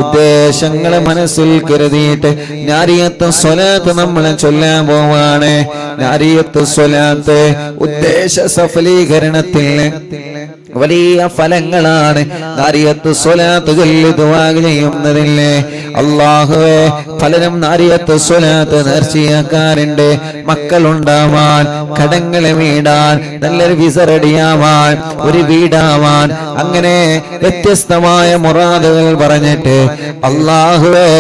ഉദ്ദേശങ്ങളെ മനസ്സിൽ കരുതിയിട്ട് നാരിയത്ത് സ്വലാത്ത് നമ്മൾ ചൊല്ലാൻ പോവാണ്. നാരിയത്ത് സ്വലാത്ത് ഉദ്ദേശ സഫലീകരണത്തിൽ വലിയ ഫലങ്ങളാണ്. നാരിയത്ത് സ്വലാത്ത് ചൊല്ലി ദുആ ചെയ്യുന്നതില്ലേ. അല്ലാഹുവേ, പലരും നാരിയത്ത് സ്വലാത്ത് നേർച്ചയാക്കാറുണ്ട്. മക്കളുണ്ടാവാൻ, കടങ്ങളെ വീടാൻ, നല്ലൊരു വിസ റെഡിയാവാൻ, ഒരു വീടാവാൻ, അങ്ങനെ വ്യത്യസ്തമായ മുറാദുകൾ പറഞ്ഞിട്ട് അല്ലാഹുവേ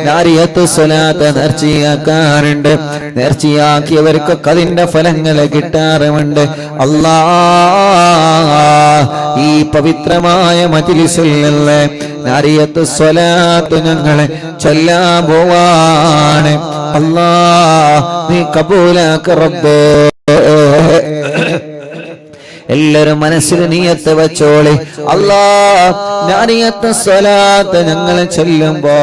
നാരിയത്ത് സ്വലാത്ത് നേർച്ചയാക്കാറുണ്ട്. നേർച്ചയാക്കിയവർക്കൊക്കെ അതിന്റെ ഫലങ്ങൾ കിട്ടാറുമുണ്ട്. അല്ലാഹ്, ഈ പവിത്രമായ മജ്ലിസിലെ നാരിയത്ത് സ്വലാത്ത് ഞങ്ങളെ ചൊല്ലാൻ പോവാണ്. അല്ലാഹ്, നീ കബൂലാക്ക് റബ്ബേ. എല്ലാരും മനസ്സിൽ നിയത്ത് വെച്ചോളി. അല്ലാഹ്, നാരിയത്ത് സ്വലാത്ത് ഞങ്ങളെ ചൊല്ലുമ്പോ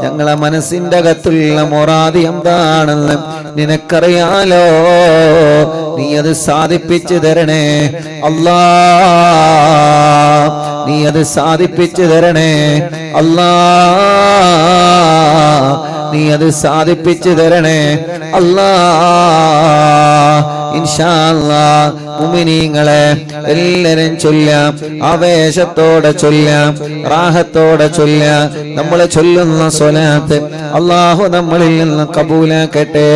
ഞങ്ങളെ മനസ്സിന്റെ അകത്തുള്ള മുറാദ് എന്താണെന്ന് നിനക്കറിയാലോ. നീ അത് സാധിപ്പിച്ചു തരണേ അല്ലാഹ്, നീ അത് സാധിപ്പിച്ചു തരണേ അല്ലാഹ്, നീ അത് സാധിപ്പിച്ചു തരണേ അല്ലാഹ്. ഇൻഷാ അല്ലാഹ് മുഅ്മിനീങ്ങളെ എല്ലാരും ചൊല്ലാം, ആവേശത്തോടെ ചൊല്ലാം, റാഹത്തോടെ ചൊല്ലാം. നമ്മൾ ചൊല്ലുന്ന സ്വലാത്ത് അല്ലാഹു നമ്മളിൽ നിന്ന് കബൂലാക്കട്ടെ.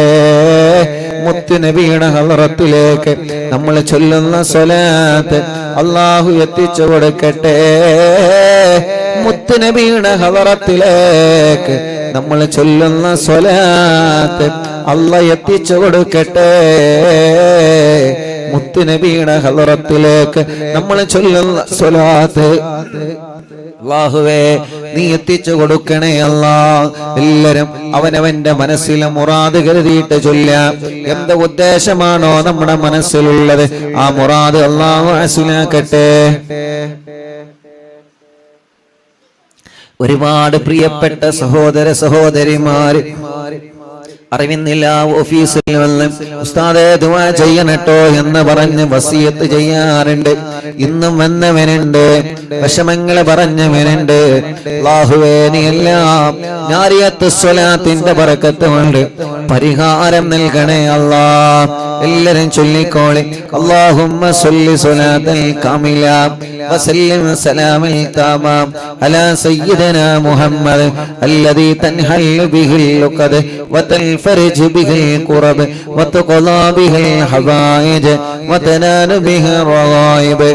മുത്ത് നബിയുടെ ഹളറത്തിലേക്ക് നമ്മൾ ചൊല്ലുന്ന സ്വലാത്ത് അല്ലാഹു എത്തിച്ചു കൊടുക്കട്ടെ. മുത്ത് നബിയുടെ ഹളറത്തിലേക്ക് നമ്മൾ ചൊല്ലുന്ന സ്വലാത്ത് അല്ലാഹു എത്തിച്ചു കൊടുക്കട്ടെ. മുത്ത് നബിയുടെ ഹളറത്തിലേക്ക് നമ്മൾ ചൊല്ലുന്ന സ്വലാത്ത് അല്ലാഹുവേ നീ എത്തിച്ചു കൊടുക്കണേ അല്ലാഹ്. എല്ലാരും അവനവന്റെ മനസ്സിലെ മുറാദ് കരുതിയിട്ട് ചൊല്ലാം. എന്ത് ഉദ്ദേശമാണോ നമ്മുടെ മനസ്സിലുള്ളത് ആ മുറാദ് അല്ലാഹു ഹസനാക്കട്ടെ. ഒരുപാട് പ്രിയപ്പെട്ട സഹോദര സഹോദരിമാര് അറിവിന്നില്ല ഓഫീസിൽ വന്ന് ഉസ്താദേ ദുആ ചെയ്യണട്ടോ എന്ന് പറഞ്ഞ് വസിയത്ത് ചെയ്യാറുണ്ട്. ഇന്നും വന്നവനുണ്ട്, വിഷമങ്ങൾ പറഞ്ഞവനുണ്ട്. അല്ലാഹുവേ, നീ എല്ലാം നാരിയത്ത് സ്വലാത്തിന്റെ ബറക്കത്ത് കൊണ്ട് പരിഹാരം നൽകണേ അല്ലാഹ്. എല്ലാരും ചൊല്ലിക്കോളി. അല്ലാഹുമ്മ സ്വല്ലി സ്വലാത്തൽ കാമില വസല്ലിം സലാമൽ തമാം അലാ സയ്യിദനാ മുഹമ്മദ് അല്ലദീ തൻഹല്ലു ബിഹിൽ ലുഖദ് വതൽഫർജു ബിഹിൽ ഖുറബ് വതഖളാ ബിഹിൽ ഹവായിജ് വതനാലു ബിഹിൽ റഗായിബ്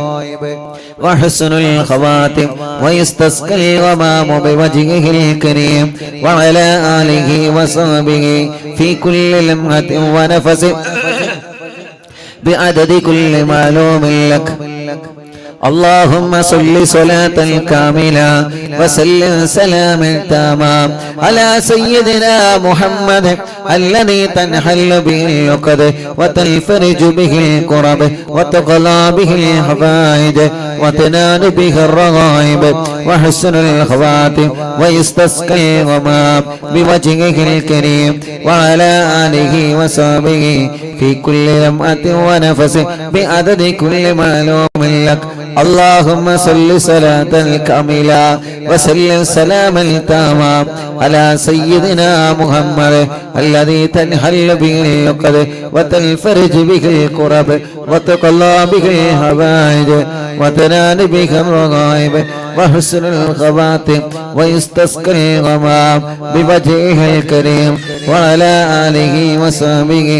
وحسن الخواتم ويستسقى الغمام بوجهه الكريم وعلى آله وصحبه في كل لمحة ونفس بعدد كل معلوم لك. اللهم صل صلاة كاملة وسلم سلاما تاما على سيدنا محمد الذي تنحل به العقد وتنفرج به الكرب وتقضى به الحوائج وتنال به الرغائب وحسن الخواتم ويستسقى الغمام بوجهه الكريم وعلى آله وصحبه في كل لمحة ونفس بعدد كل معلوم لك. اللهم صل صلاة كاملة وسلم سلاما تاما على سيدنا محمد الذي تنحل به العقد وتنفرج به الكرب وتقضى به الحوائج وتنال به الرغائب وحسن الخواتم ويستسقى الغمام بوجهه الكريم وعلى آله وصحبه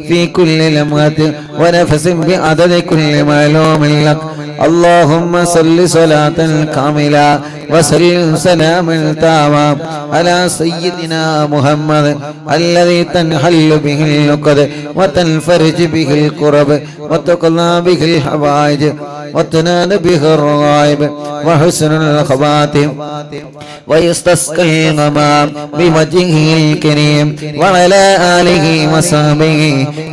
في كل لمحة ونفس بعدد كل معلوم لك. اللهم صل صلاة كاملة وسلم سلاما تاما على سيدنا محمد الذي تنحل به العقد وتنفرج به الكرب وتقضى به الحوائج وتنال به الرغائب وحسن الخواتم ويستسقى الغمام بوجهه الكريم وعلى آله وصحبه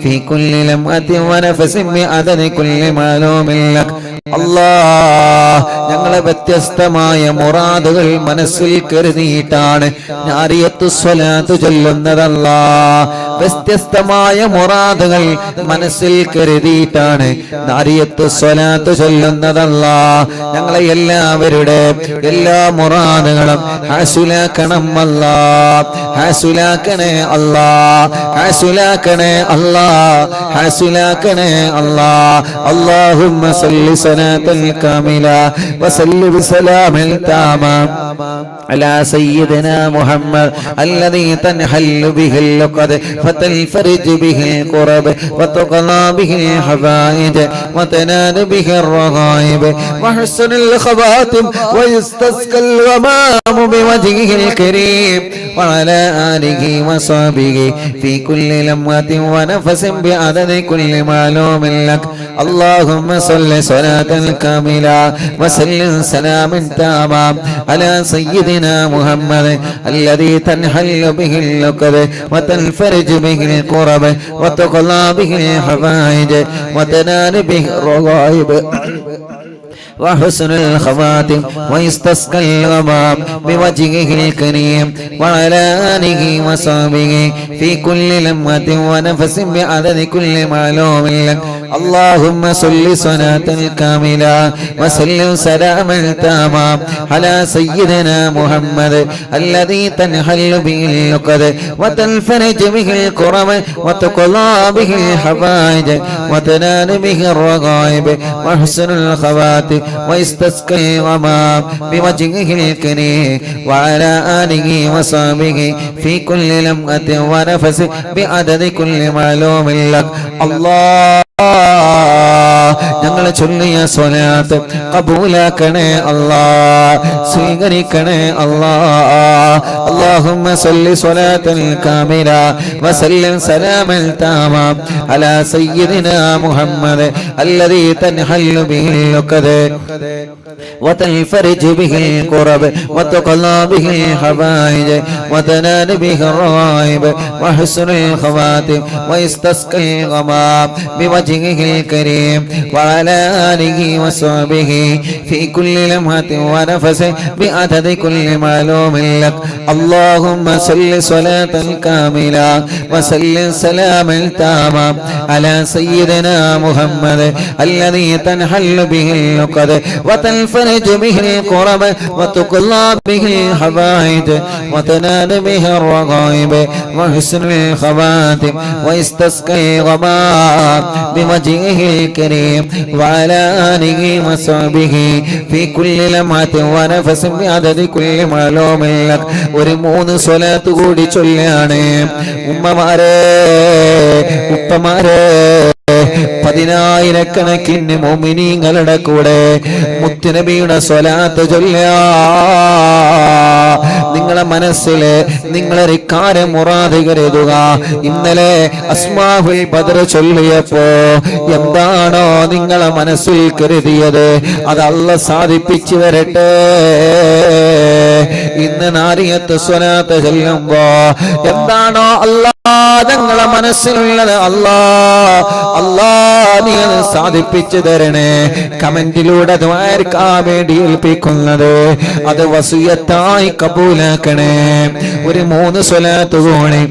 في كل لمحة ونفس بعدد كل معلوم لك. അല്ലാഹ്, ഞങ്ങളെ വ്യത്യസ്തമായ മുറാദുകൾ മനസ്സിൽ കരുതിയിട്ടാണ് നാരിയത്ത് സ്വലാത്ത് ചൊല്ലുന്നതല്ലാഹ്. വ്യത്യസ്തമായ മുറാദുകൾ മനസ്സിൽ കരുതിയിട്ടാണ് നാരിയത്ത് സ്വലാത്ത് ചൊല്ലുന്നതല്ലാ. ഞങ്ങളെ എല്ലാവരുടെ എല്ലാ മുറാദുകളും ഹാസുലാക്കണം അല്ലാ, ഹാസുലാക്കണേ അല്ലാ, ഹാസുലാക്കണേ അല്ലാ, ഹാസുലാക്കണേ അല്ലാ. اللهم صل صلاة كاملة وسلم بسلام تاما على سيدنا محمد الذي تنحل به اللقد فتنفرج به الكرب وتقضى به الحوائج وتنال به الرغائب وحسن الخواتم ويستسقى الغمام بوجهه الكريم وعلى آله وصحبه في كل لمحة ونفس بعدد كل معلوم لك. اللهم صل صلاة كاملة وسلم سلاما تاما على سيدنا محمد الذي تنحل به اللقب وتنفرج به الكرب وتقضى به الحوائج وتنال به الرغائب وحسن الخواتم ويستسقى الغمام بوجهه الكريم وعلى آله وصحبه في كل لمحة ونفس بعدد كل معلوم لك. اللهم صل صلاة كاملة وسلم سلاما تاما على سيدنا محمد الذي تنحل به اللقد وتنفرج به الكرب وتقضى به الحوائج وتنال به الرغائب وحسن الخواتم ويستسقى الغمام بوجهه الكريم وعلى آله وصحبه في كل لمحة ونفس بعدد كل معلوم لك. الله ഞങ്ങളെ ചൊല്ലിയ സ്വലാത്ത് ഖബൂലാക്കണേ അല്ലാ, സ്വീകരിക്കണേ അല്ലാ. اللهم صل صلاة كاملة وسلم سلاما تاما على سيدنا محمد الذي تنحل به اللقد وتنفرج به الكرب وتقضى به الحوائج وتنال به الرغائب وحسن الخواتم ويستسقى الغمام بوجهه الكريم وعلى آله وصحبه في كل لمحة ونفس بعدد كل معلوم لك. اللهم صل صلاة كاملة وسلم سلاما تاما على سيدنا محمد الذي تنحل به اللقد وتنفرج به الكرب وتقضى به الحوائج وتنال به الرغائب وحسن الخواتم ويستسقى الغمام بوجهه الكريم وعلى آله وصحبه في كل لمحة ونفس بعدد كل معلوم لك. ഒരു 3 സ്വലാത്ത് കൂടി ചൊല്ലാണ്. ഉമ്മമാരെ, ഉപ്പമാരെ, 10,000കണക്കിന് മുഅ്മിനീങ്ങളുടെ കൂടെ മുത്തുനബിയുടെ സ്വലാത്ത് ചൊല്ലുക. നിങ്ങളെ മനസ്സില് നിങ്ങളൊരു കാര്യം മുറാദ് കരുതുക. ഇന്നലെ അസ്മാഹുൽ ബദർ ചൊല്ലിയപ്പോ എന്താണോ നിങ്ങളെ മനസ്സിൽ കരുതിയത് അത് അല്ലാഹ് സാധിപ്പിച്ചു തരട്ടെ. ഇന്ന് നാരിയത്ത് സ്വലാത്ത് ചൊല്ലുമ്പോ എന്താണോ അല്ലാഹ് ഞങ്ങളെ മനസ്സിലുള്ളത് അല്ലാ നീ അത് സാധിപ്പിച്ചു തരണേ. കമന്റിലൂടെ ദ്വാരക്കാൻ വേണ്ടി ഏൽപ്പിക്കുന്നത് അത് വസിയത്തായി കബൂലാക്കണേ. ഒരു 3 സ്വലാത്ത് കൂടി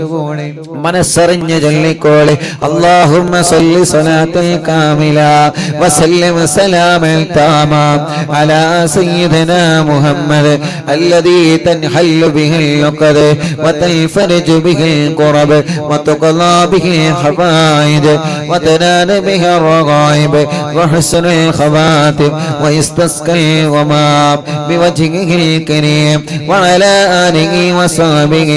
മനസ്സറിഞ്ഞ് ചൊല്ലിക്കോളെ. اللهم صل صلاة كاملة وسلم سلاما تاما على سيدنا محمد الذي تنحل به اللقد وتنفرج به الكرب وتقضى به الحوائج وتنال به الرغائب وحسن الخواتم ويستسقى الغمام بوجهه الكريم وعلى آله وصحبه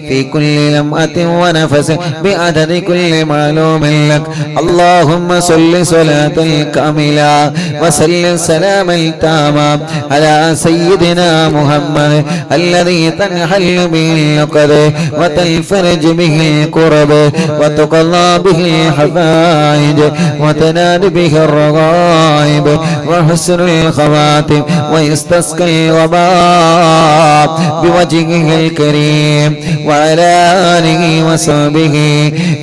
في كل لمحة ونفس بعدد كل معلوم لك. اللهم صل صلاة كاملة وسلم سلاما تاما على سيدنا محمد الذي تنحل به اللقد وتنفرج به الكرب وتقضى به الحوائج وتنال به الرغائب وحسن الخواتم ويستسقى الغمام بوجهه الكريم وعلى آله وصحبه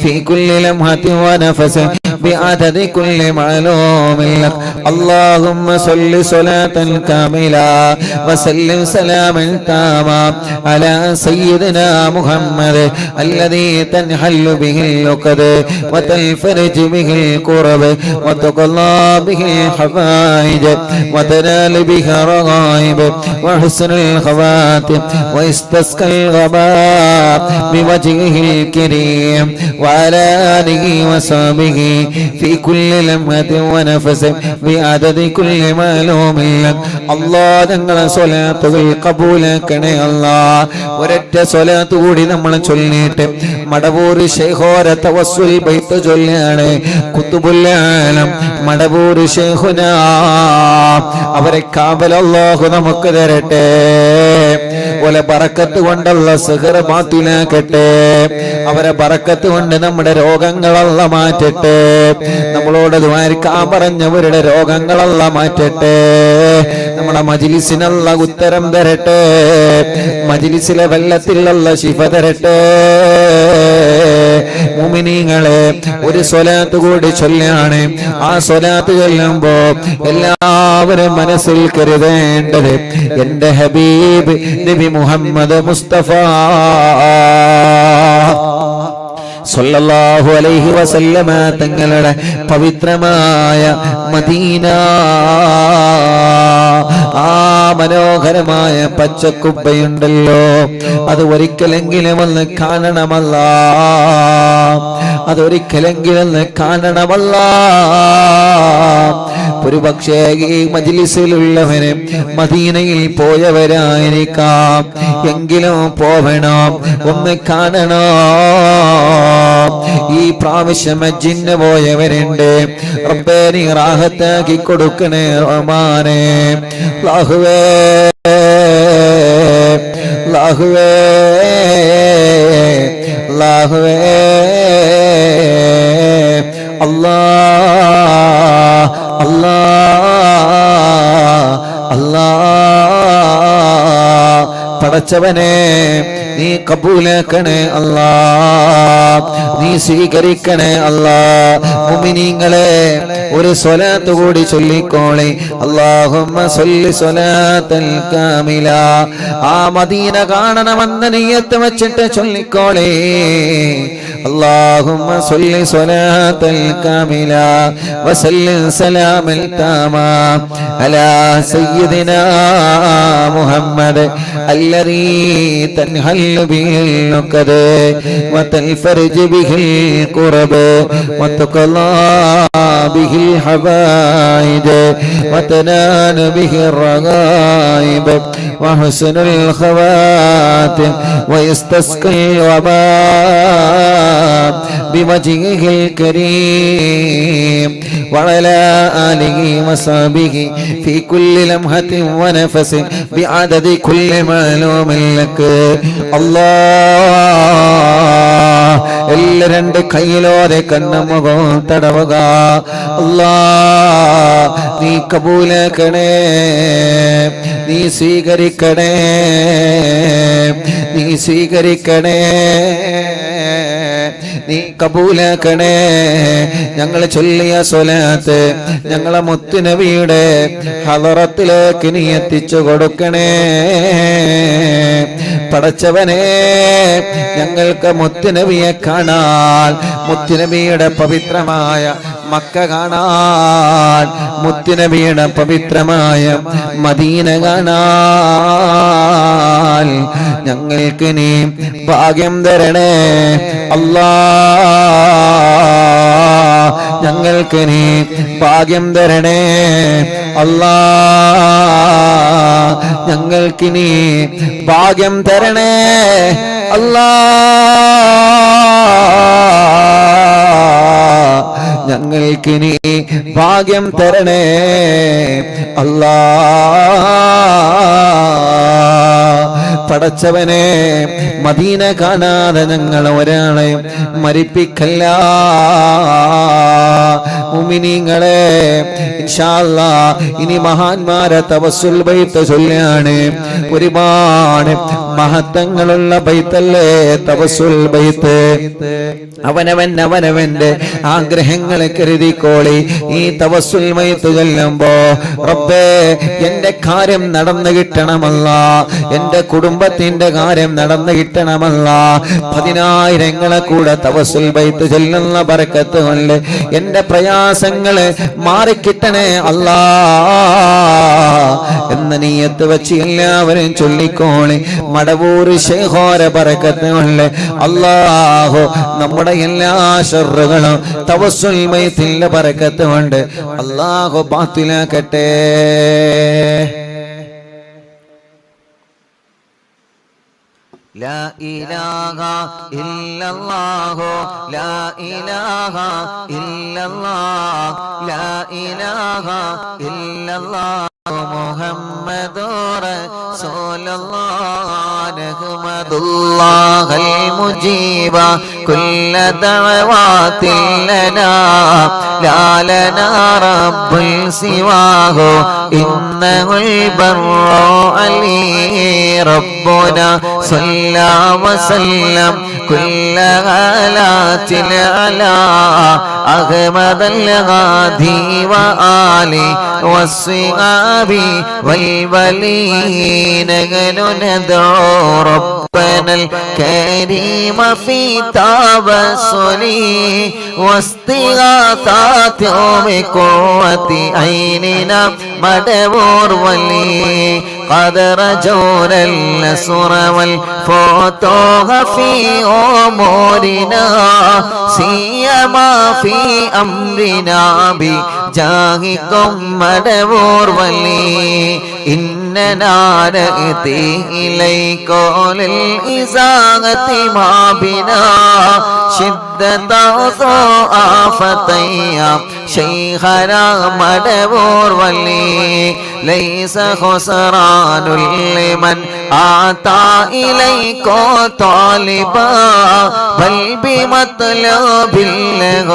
في كل لمحة ونفس بعدد كل معلوم لك اللهم صل صلاة كاملة وسلم سلاما تاما على سيدنا محمد الذي تنحل به اللقد وتنفرج به الكرب وتقضى به الحوائج وتنال به الرغائب وحسن الخواتم ويستسقى الغمام بوجهه الكريم وعلى آله وصحبه في كل لمحة ونفس بعدد كل معلوم لك الله ഞങ്ങളെ സ്വലാത്തുകൾ കബൂലാക്കണേ അല്ലാഹ് ഒരൊറ്റ സ്വലാത്ത് കൂടി നമ്മൾ ചൊല്ലിയിട്ട് മടവൂർ ശൈഖോര തവസ്സുൽ ബൈത്ത് ചൊല്ലാണ് ഖുതുബുൽ ആലം മടവൂർ ശൈഖുന അവരെ കാബൽ അല്ലാഹു നമുക്ക് തരട്ടെ ഓല ബറക്കത്ത് കൊണ്ടുള്ള സിഹർ ബാത്തിലാക്കട്ടെ അവരെ ബറക്കത്ത് കൊണ്ട് നമ്മുടെ രോഗങ്ങളല്ല മാറ്റട്ടെ നമ്മളോട് ദ്വാരക്കാൻ പറഞ്ഞവരുടെ രോഗങ്ങളല്ല മാറ്റട്ടെ നമ്മുടെ മജ്ലിസിനുള്ള ഉത്തരം തരട്ടെ മജ്ലിസിലെ വെള്ളത്തിലുള്ള ശിഫ തരട്ടെ മുഅ്മിനീങ്ങളെ ഒരു സ്വലാത്ത് കൂടി ചൊല്ലാണ് ആ സ്വലാത്ത് ചൊല്ലുമ്പോ എല്ലാവരും മനസ്സിൽ കരുതേണ്ടത് എന്റെ ഹബീബ് നബി മുഹമ്മദ് മുസ്തഫ സല്ലല്ലാഹു അലൈഹി വസല്ലമ തങ്ങളുടെ പവിത്രമായ മദീന ആ മനോഹരമായ പച്ചക്കുബ്ബയുണ്ടല്ലോ അത് ഒരിക്കലെങ്കിലും ഒന്ന് കാണണമല്ല അതൊരിക്കലെങ്കിലും ഒന്ന് കാണണമല്ല ഒരുപക്ഷേ ഈ മജ്ലിസിലുള്ളവന് മദീനയിൽ പോയവരായിരിക്കാം എങ്കിലും പോവണം ഒന്ന് കാണണോ ഈ പ്രാവശ്യം ഹജ്ജിന് പോയവരുണ്ട് റബ്ബേ നീ റാഹത്താക്കി കൊടുക്കണേ റഹ്മാനേ അല്ലാഹുവേ അല്ലാഹുവേ അല്ലാഹുവേ അല്ലാഹ് അല്ലാഹ് അല്ലാഹ് പടച്ചവനെ നീ കബൂലാക്കണേ അല്ലാഹ് നീ സ്വീകരിക്കണേ അല്ലാഹ് മുഅ്മിനീങ്ങളെ ഒരു സ്വലാത്ത് കൂടി ചൊല്ലിക്കോളെ അല്ലാഹുമ്മ സ്വല്ലി സ്വലാത്തൽ കാമില ആ മദീന കാണണമെന്ന നിയ്യത്ത് വെച്ചിട്ട് ചൊല്ലിക്കോളെ اللهم صل صلاة كاملة وسلم سلاما تاما على سيدنا محمد الذي تنحل به العقد وتنفرج به الكرب وتقضى به الحوائج وتنال به الرغائب وحسن الخواتم ويستسقي الوباء بوجهه الكريم وعلى آله وصحبه في كل لمحة ونفس بعدد كل معلوم لك الله എല്ലാ രണ്ട് കൈയിലോടെ കണ്ണമുഖം തടവുക അല്ലാഹ് നീ കബൂലാക്കണേ നീ സ്വീകരിക്കണേ നീ സ്വീകരിക്കണേ നീ കബൂലാക്കണേ ഞങ്ങൾ ചൊല്ലിയ സ്വലാത്ത് ഞങ്ങളെ മുത്തുനബിയുടെ ഹളറത്തിലേക്ക് നീ എത്തിച്ചു കൊടുക്കണേ പടച്ചവനെ ഞങ്ങൾക്ക് മുത്തുനബിയെ കാണാൻ മുത്തുനബിയുടെ പവിത്രമായ മക്ക കാണാൻ മുത്തുനബിയുടെ പവിത്രമായ മദീന കാണാൻ ഞങ്ങൾക്ക് നീ ഭാഗ്യം തരണേ അല്ലാഹ് ഞങ്ങൾക്ക് നീ ഭാഗ്യം തരണേ അല്ലാഹ് ഞങ്ങൾക്ക് നീ ഭാഗ്യം തരണേ അല്ലാഹ് ഞങ്ങൾക്ക് നീ ഭാഗ്യം തരണേ അല്ലാഹ് പടച്ചവനെ മദീന കാണാതെ ഞങ്ങൾ ഒരാളെ മരിപ്പിക്കല്ല മുഅ്മിനീങ്ങളെ. ഇൻഷാ അല്ലാഹ് ഇനി മഹാന്മാരെ തവസ്സുൽ ബൈത്ത് ചൊല്ലാണ്. ഒരുപാട് മഹത്വങ്ങളുള്ള ബൈത്തല്ലേ തവസ്സുൽ ബൈത്ത്. അവനവന്റെ ആഗ്രഹങ്ങളെ കരുതിക്കോളി. ഈ തവസ്സുൽ ബൈത്ത് ചൊല്ലുമ്പോ റബ്ബേ എന്റെ കാര്യം നടന്നു കിട്ടണമല്ല, എന്റെ കുടുംബത്തിന്റെ കാര്യം നടന്നു കിട്ടണമല്ല. 10,000 കൂടെ തവസ്സുൽ ബൈത്ത് ചൊല്ലുന്ന ബർക്കത്ത് കൊണ്ട് എന്റെ പ്രയാസങ്ങള് മാറിക്കിട്ടണേ അല്ലാ എന്ന നിയ്യത്ത് വെച്ച് എല്ലാവരും ചൊല്ലിക്കോളി. മടവൂർ ശൈഖോര ബർക്കത്ത് കൊണ്ട് അല്ലാഹു നമ്മുടെ എല്ലാ ശർറുകളും തവസ്സുൽ ബൈത്തിന്റെ ബർക്കത്ത് കൊണ്ട് അല്ലാഹു ബാത്തിലാക്കട്ടെ. ലാ ഇലാഹ ഇല്ലല്ലാഹു ലാ ഇലാഹ ഇല്ലല്ലാഹ് ലാ ഇലാഹ ഇല്ലല്ലാഹ് മുഹമ്മദുർ റസൂലുള്ളാഹ് നഹ്മദുല്ലാഹൽ മുജീബ കുല്ല ദഅവാതിൽ ലനാ ലാ ലനാ റബ്ബുൽ സിവാഹു ഇന്നഹുൽ ബർറു അലീ റബ്ബുനാ صلى وسلم كل غلات على أحمد الغادي وآله والصحاب والولين ندعو ربنا الكريم في توسله واستغاثات بقوة عيننا مدبور ولي قد رجونا النصر والفتوح في أمورنا سيما في أمرنا بجاهكم مدبور ولي إننا نأتي إليكم للإزاغة ما بنا شدة آفتيا شيخنا مدبور ولي ليس خسران لمن آتى إليكم طالبا بل بمطلب له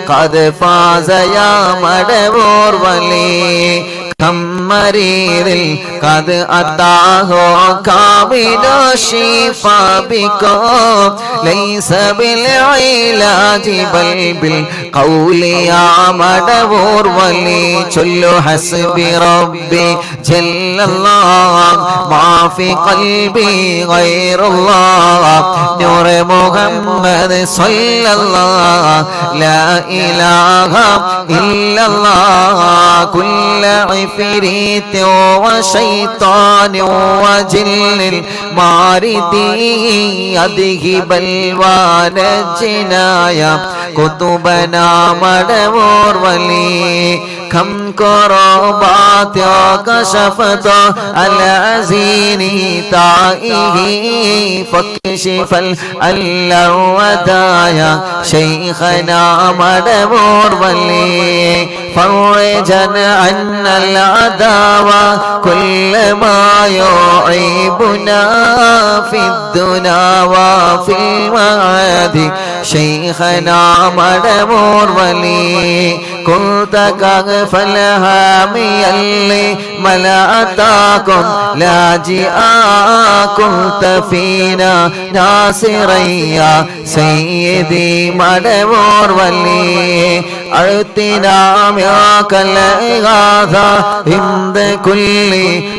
قد فاز يا مدبور ولي كم مريض قد أتاه كامل الشفاء بكم ليس بالعلاج بل بالقول يا مدبور ولي كل حسب ربي جل الله ما في قلبي غير الله نور محمد صلى الله لا إله إلا الله كل عفريت وشيطان وجن الماردي أذهب الوانجنايا كتبنا مدبور ولي كم كربات كشفت العزين تائه فاكشف الودايا شيخنا مدبور ولي فرجا عن العداوة كل ما يعيبنا في الدنا وفي المعاد شيخنا مدبور ولي كنت كغف الهامي اللي ملأتاكم لاجئا كنت فينا ناصريا سيدي مدبور ولي أعطنا معك الإغاثة عند كل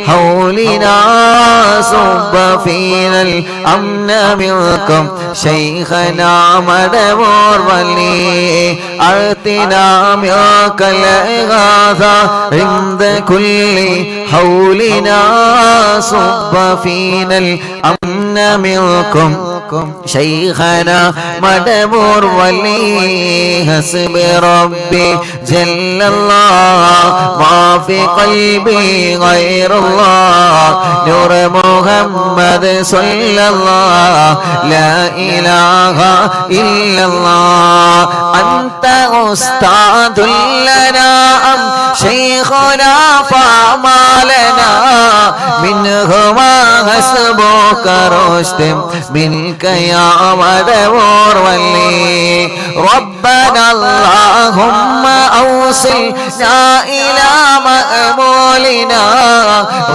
حولنا صب فينا الأمن منكم شيخنا مدبور ولي أعطنا معك الإغاثة عند كل حولنا صب فينا الأمن منكم شيخنا مدبور ولي حسب ربي جل الله ما في قلبي غير الله نور محمد صلى الله لا إله إلا الله أنت أستاذ لنا أم شيخنا فما لنا منه ما حسبك رشد منك يا مدبور ولي ربنا اللهم أوصلنا إلى مأمولنا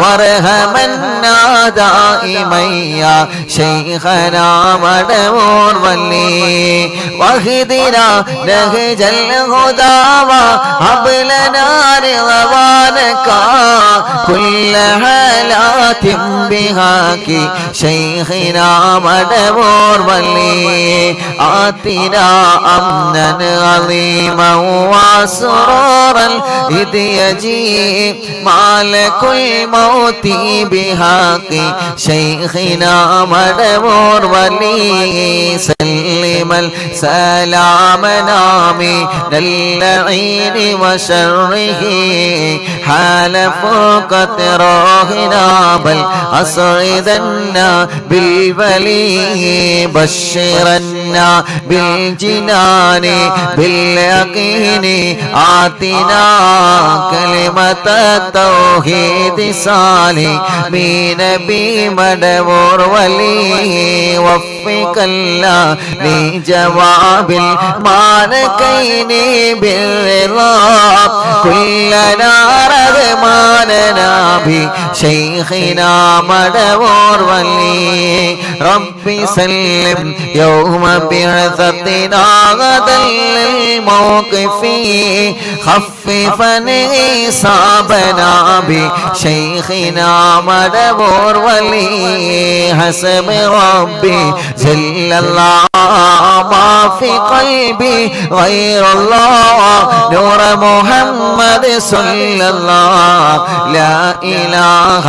وارحمنا دائما يا شيخنا مدبور ولي واهدنا نهج الهدى وهب لنا رضوانك كل حالات بهاك شيخنا مدبور ولي آتنا أمنا عظيما وسرورا إذ يجيء مالك الموت بحق شيخنا مدبور ولي سلم السلام من اللعين وشره حال فوق روحنا بل أسعدنا بالولي بشرنا بالجنان باليقين آتنا كلمة التوحيد صالحين بمدبور ولي وفق الله لجواب المالكين بالرضا كلنا رغماننا بشيخنا مدبور ولي ربي سلم يوم بعثتنا غدا للموقف خففا إصابنا بشيخنا مدبور ولي حسب ربي جل الله ما في قلبي غير الله نور محمد صلى الله لا إله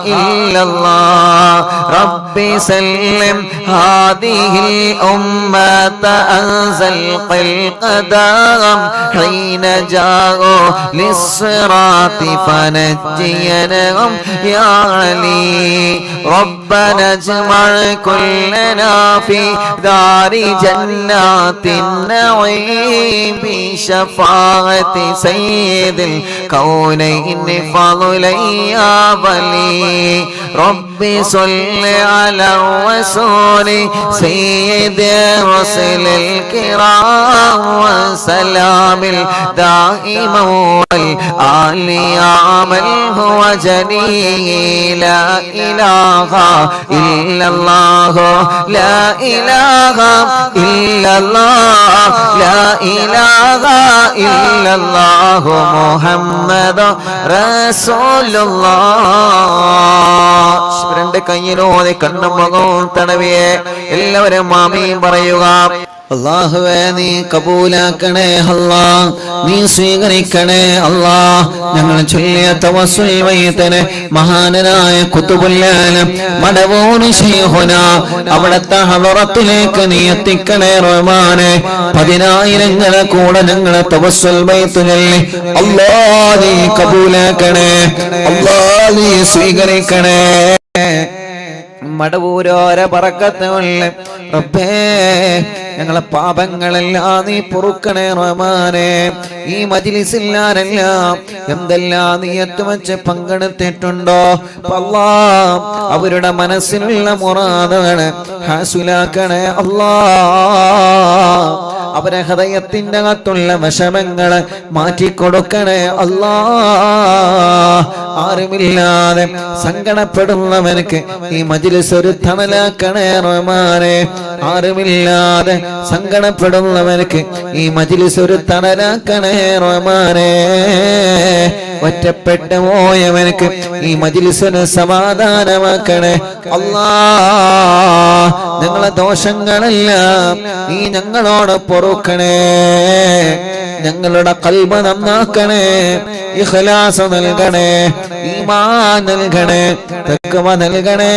إلا الله ربي سلم هذه الأمة أنزل القدم حين جاءوا للصراط فنجينهم يا علي ربنا اجمع كلنا في دار جنات النعيم بشفاعة سيد الكونين فضلا يا ولي ربي صل على الرسول سيد الرسل الكرام وسلام الدائم والآل يا من هو جليل لا إله إلا الله لا إله إلا الله لا إله إلا الله محمد رسول الله രണ്ട് കയ്യിലോടെ കണ്ണും മുഖവും തടവിയെ എല്ലാവരും ആമീൻ പറയുക അല്ലാഹുവേ നീ കബൂലാക്കണേ അല്ലാ നീ സ്വീകരിക്കണേ അല്ലാ ഞങ്ങൾ ചൊല്ലിയ തവസ്സുൽ വൈതനെ മഹാനായ ഖുതുബുൽ ആലം മടവൂർ ശൈഖുന അവിടത്തെ ഹളറത്തിലേക്ക് നീ എത്തിക്കണേ റഹ്മാനെ 10000 കൂടെ ഞങ്ങൾ തവസ്സുൽ വൈത് ചൊല്ലി അല്ലാ നീ കബൂലാക്കണേ അല്ലാ നീ സ്വീകരിക്കണേ മടവൂരോര ബറക്കത്തുള്ള റബ്ബേ ഞങ്ങളെ പാപങ്ങളെല്ലാം നീ പൊറുക്കണേ റഹ്മാനെ ഈ മജ്ലിസിൽ ആരെല്ലാം എന്തെല്ലാം നീയത്ത് വെച്ച് പങ്കെടുത്തിട്ടുണ്ടോ അല്ലാഹ് അവരുടെ മനസ്സിലുള്ള മുറാദുകൾ ഹാസിലാക്കണേ അല്ലാഹ് അവരെ ഹൃദയത്തിന്റെ അകത്തുള്ള വിഷമങ്ങളെ മാറ്റിക്കൊടുക്കണേ അല്ലാഹ് ആരുമില്ലാതെ സങ്കടപ്പെടുന്നവർക്ക് ഈ മജ്ലിസ് ഒരു തണലാക്കണേ റഹ്മാനെ ആരുമില്ലാതെ സങ്കടപ്പെടുന്നവർക്ക് ഈ മജ്ലിസ് ഒരു തണലാക്കണേ റഹ്മാനെ ഒറ്റപ്പെട്ടു പോയവനക്ക് ഈ മജ്ലിസിന് സമാധാനമാക്കണേ അല്ലാഹ് ഞങ്ങളെ ദോഷങ്ങളെല്ലാം നീ ഞങ്ങളോട് പൊറുക്കണേ ഞങ്ങളുടെ ഖൽബ് നന്നാക്കണേ ഇഖ്ലാസ് നൽകണേ ഈമാൻ നൽകണേ തഖ്വ നൽകണേ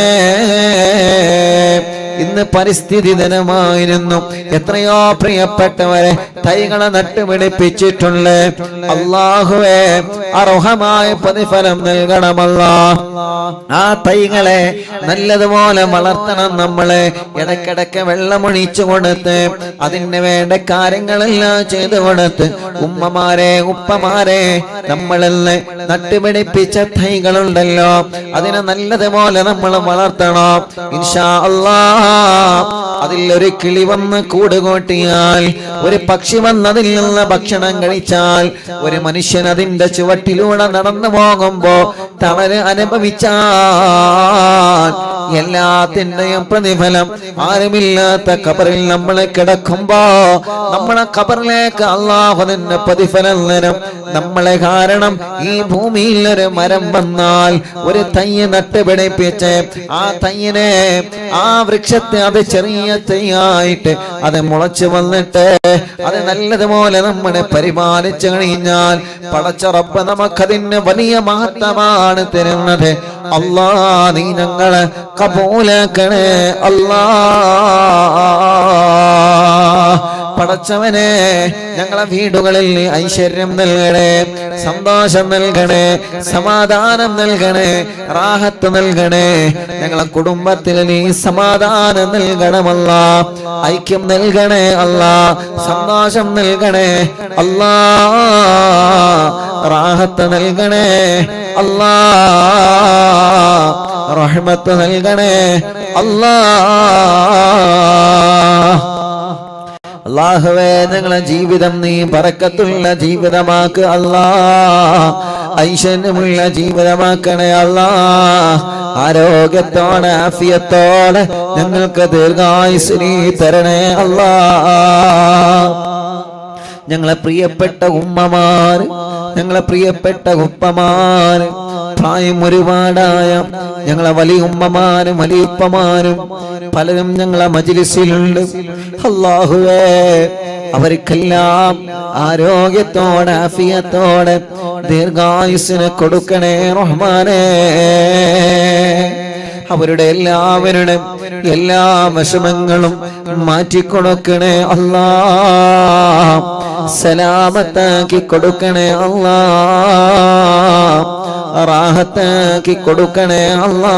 ഇന്ന് ഇന്ന് പരിസ്ഥിതി ദിനമായിരുന്നു. എത്രയോ പ്രിയപ്പെട്ടവരെ തൈകളെ നട്ടുപിടിപ്പിച്ചിട്ടുണ്ട്. അല്ലാഹുവേ അർഹമായ പ്രതിഫലം നൽകണമല്ലാ. ആ തൈകളെ നല്ലതുപോലെ വളർത്തണം. നമ്മളെ ഇടയ്ക്കിടയ്ക്ക് വെള്ളമൊഴിച്ചു കൊടുത്ത് അതിന് വേണ്ട കാര്യങ്ങളെല്ലാം ചെയ്തു കൊടുത്ത് ഉമ്മമാരെ ഉപ്പമാരെ നമ്മളെല്ലാം നട്ടുപിടിപ്പിച്ച തൈകളുണ്ടല്ലോ അതിനെ നല്ലതുപോലെ നമ്മൾ വളർത്തണം. ഇൻഷാ അല്ലാഹ് അതിൽ ഒരു കിളി വന്ന് കൂടുകൂട്ടിയാൽ, ഒരു പക്ഷി വന്ന് അതിൽ നിന്ന് ഭക്ഷണം കഴിച്ചാൽ, ഒരു മനുഷ്യൻ അതിന്റെ ചുവട്ടിലൂടെ നടന്നു പോകുമ്പോ തളര് അനുഭവിച്ചാൽ എല്ലാത്തിന്റെയും പ്രതിഫലം ആരുമില്ലാത്ത ഖബറിൽ നമ്മൾ കിടക്കുമ്പോ നമ്മളെ ഖബറിലേക്ക് അല്ലാഹു അതിന്റെ പ്രതിഫലം തരും. നമ്മളെ കാരണം ഈ ഭൂമിയിൽ ഒരു മരം വന്നാൽ, ഒരു തയ്യ് നട്ടുപിടിപ്പിച്ച് ആ തയ്യിനെ ആ വൃക്ഷത്തെ അത് ചെറിയ തയ്യായിട്ട് അത് മുളച്ചു വന്നിട്ട് അത് നല്ലതുപോലെ നമ്മളെ പരിപാലിച്ചു കഴിഞ്ഞാൽ പടച്ച റബ്ബ് നമുക്കതിന് വലിയ മഹത്വമാണ് തരുന്നത്. അല്ലാ നീ ഞങ്ങളെ കബൂലാക്കണേ അല്ലാ. പടച്ചവനെ ഞങ്ങളെ വീടുകളിൽ ഐശ്വര്യം നൽകണേ, സന്തോഷം നൽകണേ, സമാധാനം നൽകണേ, റാഹത്ത് നൽകണേ. ഞങ്ങളെ കുടുംബത്തിൽ നീ സമാധാനം നൽകണമല്ല, ഐക്യം നൽകണേ അല്ലാ, സന്തോഷം നൽകണേ അല്ലാ, റാഹത്ത് നൽകണേ അല്ലാ, റഹ്മത്ത് നൽകണേ അല്ലാ. അല്ലാഹുവേ ഞങ്ങളെ ജീവിതം നീ ബറക്കത്തുള്ള ജീവിതമാക്ക് അല്ലാ, ഐശ്വര്യമുള്ള ജീവിതമാക്കണേ അല്ലാ. ആരോഗ്യത്തോടെ ആഫിയത്തോടെ ഞങ്ങൾക്ക് ദീർഘായുസ്സ് നീ തരണേ അല്ലാ. ഞങ്ങളെ പ്രിയപ്പെട്ട ഉമ്മമാർ, ഞങ്ങളെ പ്രിയപ്പെട്ട ഉപ്പമാർ, പ്രായം ഒരുപാടായ ഞങ്ങളെ വലിയ ഉമ്മമാരും വലിയ ഉപ്പമാരും പലരും ഞങ്ങളെ മജ്ലിസിലുണ്ട്. അല്ലാഹുവേ അവർക്കെല്ലാം ആരോഗ്യത്തോടെ ആഫിയത്തോടെ ദീർഘായുസ്സിനെ കൊടുക്കണേ റഹ്മാനേ. അവരുടെ എല്ലാവരുടെ എല്ലാ വിഷമങ്ങളും മാറ്റിക്കൊടുക്കണേ അല്ലാ, സലാമത്താക്കി കൊടുക്കണേ അല്ലാ, റാഹത്താക്കി കൊടുക്കണേ അല്ലാ.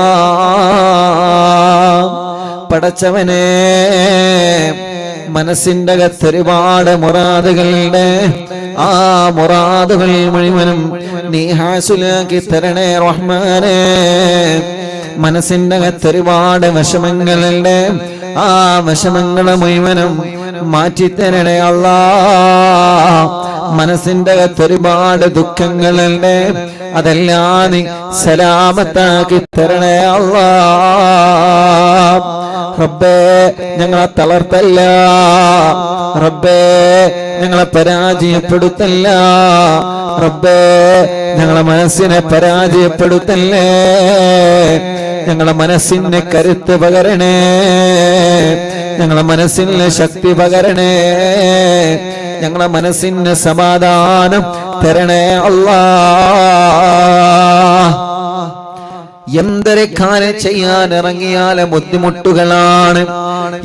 പടച്ചവനെ മനസ്സിന്റെ അകത്ത് ഒരുപാട് മുറാദുകളുണ്ട്. ആ മുറാദുകൾ മുഴുവനും നീ ഹാസിലാക്കി തരണേ റഹ്മാനേ. മനസ്സിന്റെ അകത്ത് ഒരുപാട് വിഷമങ്ങളുണ്ട്. ആ വിഷമങ്ങളെ മുഴുവനും മാറ്റിത്തരണേ അല്ലാ. മനസ്സിന്റെ അകത്ത് ഒരുപാട് ദുഃഖങ്ങളുണ്ട്. അതെല്ലാം നീ സലാമത്താക്കി തരണേ അല്ലാ. റബ്ബേ ഞങ്ങളെ തളർത്തല്ല, റബ്ബേ ഞങ്ങളെ പരാജയപ്പെടുത്തല്ല, റബ്ബേ ഞങ്ങളെ മനസ്സിനെ പരാജയപ്പെടുത്തല്ലേ. ഞങ്ങളെ മനസ്സിന് കരുത്ത് പകരണേ, ഞങ്ങളെ മനസ്സിന് ശക്തി പകരണേ, ഞങ്ങളെ മനസ്സിന് സമാധാനം തരണേ അല്ലാ. എന്തൊരു കാര്യം ചെയ്യാൻ ഇറങ്ങിയാലും ബുദ്ധിമുട്ടുകളാണ്,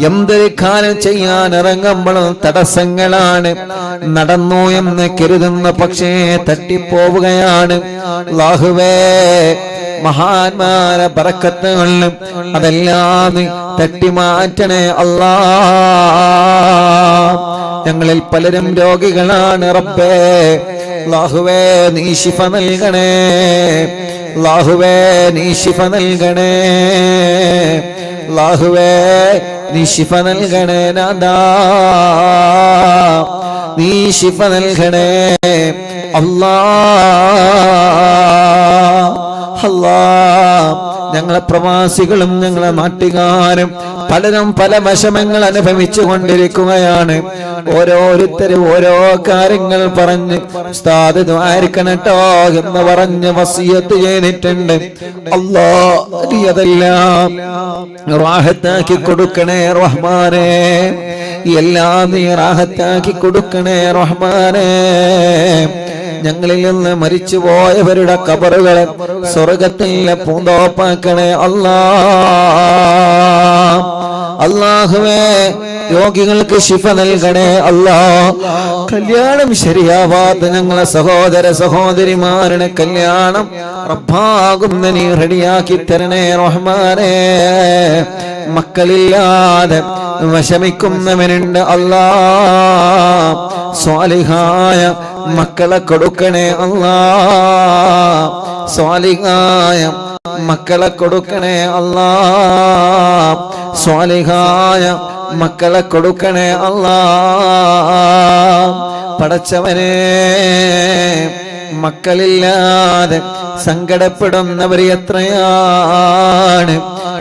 എന്തൊരു കാര്യം ചെയ്യാൻ ഇറങ്ങുമ്പോഴും തടസ്സങ്ങളാണ്. നടന്നു എന്ന് കരുതുന്ന പക്ഷേ തട്ടിപ്പോവുകയാണ്. അല്ലാഹുവേ മഹാന്മാരെ ബറക്കത്ത് കൊള്ളും അതെല്ലാം തട്ടിമാറ്റണേ അല്ലാ. ഞങ്ങളിൽ പലരും രോഗികളാണ് റബ്ബേ. അല്ലാഹുവേ നീ ശിഫ നൽകണേ, അല്ലാഹുവേ നീ ശിഫ നൽകണേ, അല്ലാഹുവേ നീ ശിഫ നൽകണേ നാദാ, നീ ശിഫ നൽകണേ അല്ലാ. അല്ലാ ഞങ്ങളെ പ്രവാസികളും ഞങ്ങളെ നാട്ടുകാരും പലരും പല വിഷമങ്ങൾ അനുഭവിച്ചു കൊണ്ടിരിക്കുകയാണ്. ഓരോരുത്തരും ഓരോ കാര്യങ്ങൾ പറഞ്ഞ് ഉസ്താദ് ദുആയിരിക്കണട്ടോ എന്ന് പറഞ്ഞ് വസിയത്ത് ചെയ്തിട്ടുണ്ട്. അല്ലാഹ് നീ അതെല്ലാം റാഹത്താക്കി കൊടുക്കണേ റഹ്മാനേ, എല്ലാം നീ റാഹത്താക്കി കൊടുക്കണേ റഹ്മാനേ. ഞങ്ങളിൽ നിന്ന് മരിച്ചു പോയവരുടെ ഖബറുകളെ സ്വർഗ്ഗത്തിലെ പൂന്തോപ്പാക്കണേ അല്ലാ. അല്ലാഹുവേ രോഗികൾക്ക് ശിഫ നൽകണേ അല്ലാ. കല്യാണം ശരിയാവാത്ത ഞങ്ങളെ സഹോദര സഹോദരിമാരുടെ കല്യാണം റബ്ബാകുന്ന നീ റെഡിയാക്കി തരണേ റഹ്മാനേ. മക്കളില്ലാതെ വിഷമിക്കുന്നവനുണ്ട് അല്ലാ, സ്വാലിഹായ മക്കളെ കൊടുക്കണേ അല്ലാ, സ്വാലിഹായ മക്കളെ കൊടുക്കണേ അല്ലാ, സ്വാലിഹായ മക്കളെ കൊടുക്കണേ അല്ലാ. പടച്ചവനെ, മക്കളില്ലാതെ സങ്കടപ്പെടുന്നവർ എത്രയാണ്.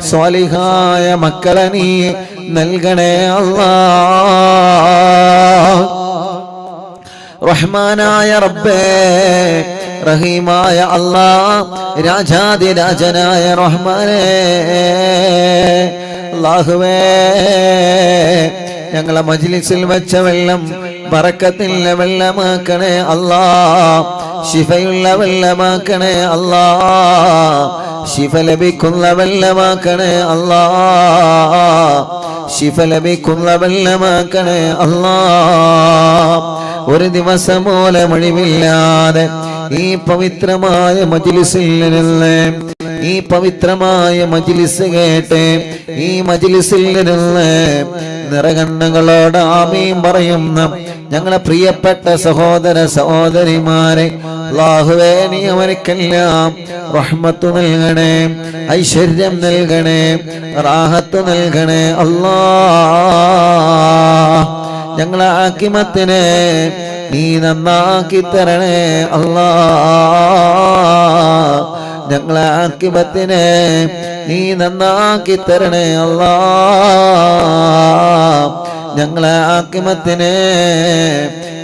സ്വാലിഹായ മക്കളെ നീ നൽകണേ അല്ലാ. റഹ്മാനായ റബ്ബേ, റഹീമായ അല്ലാ, രാജാതിരാജനായ റഹ്മാനേ, അല്ലാഹുവേ ഞങ്ങളെ മജ്ലിസിൽ വെച്ച വെള്ളം ബറക്കത്തുള്ള വെള്ളമാക്കണേ അല്ലാ, ശിഫയുള്ള വെള്ളമാക്കണേ അല്ലാ, ശിഫ ലഭിക്കുന്ന വെള്ളമാക്കണേ അല്ലാ, ശിഫ ലഭിക്കുന്ന വെള്ളമാക്കണേ അല്ലാ. ഒരു ദിവസം പോലും ഒഴിവില്ലാതെ ഈ പവിത്രമായ മജ്ലിസിൽ നിന്ന്, ഈ പവിത്രമായ മജ്ലിസ് കേട്ട് ഈ മജ്ലിസിൽ നിന്ന് നിറകണ്ണുകളോട് ആമീൻ പറയുന്ന ഞങ്ങളെ പ്രിയപ്പെട്ട സഹോദര സഹോദരിമാരെ അല്ലാഹുവേ, നീ അവർക്കെല്ലാം റഹ്മത്ത് നൽകണേ, ഐശ്വര്യം നൽകണേ, റാഹത്ത് നൽകണേ അല്ലാ. ഞങ്ങളെ ആക്കിമത്തിനെ നീ നന്നാക്കി തരണേ അല്ലാ, ഞങ്ങളെ ആക്കിമത്തിനെ നീ നന്നാക്കി തരണേ അല്ലാ, ഞങ്ങളെ ആക്കിമത്തിനെ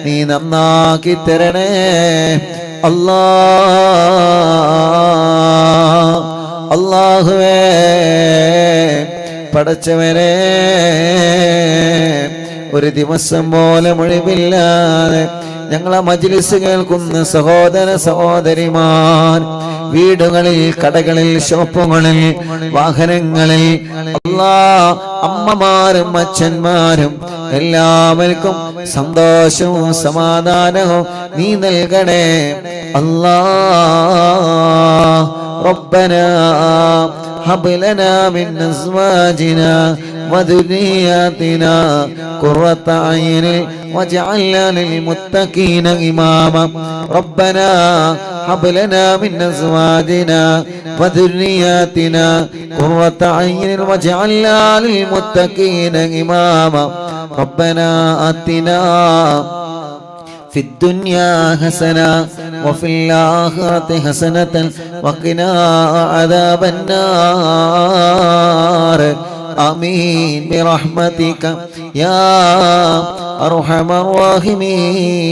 നീ നന്നാക്കി തരണേ അല്ലാ. അല്ലാഹുവേ പടച്ചവനെ, ഒരു ദിവസം പോലെ ഒഴിവില്ലാതെ ഞങ്ങളെ മജ്ലിസ് കേൾക്കുന്ന സഹോദര സഹോദരിമാർ വീടുകളിൽ, കടകളിൽ, ഷോപ്പുകളിൽ, വാഹനങ്ങളിൽ, അല്ലാ, അമ്മമാരും അച്ഛന്മാരും എല്ലാവർക്കും സന്തോഷവും സമാധാനവും നീ നൽകണേ അല്ലാ. റബ്ബനാ ഹബ് ലനാ മിൻ അസ്വാജിനാ وذرياتنا قرة أعين واجعلنا للمتقين إماما. ربنا هب لنا من أزواجنا وذرياتنا قرة أعين واجعلنا للمتقين إماما. ربنا آتنا في الدنيا حسنة وفي الآخرة حسنة وقنا عذاب النار. آمين برحمتك يا أرحم الراحمين.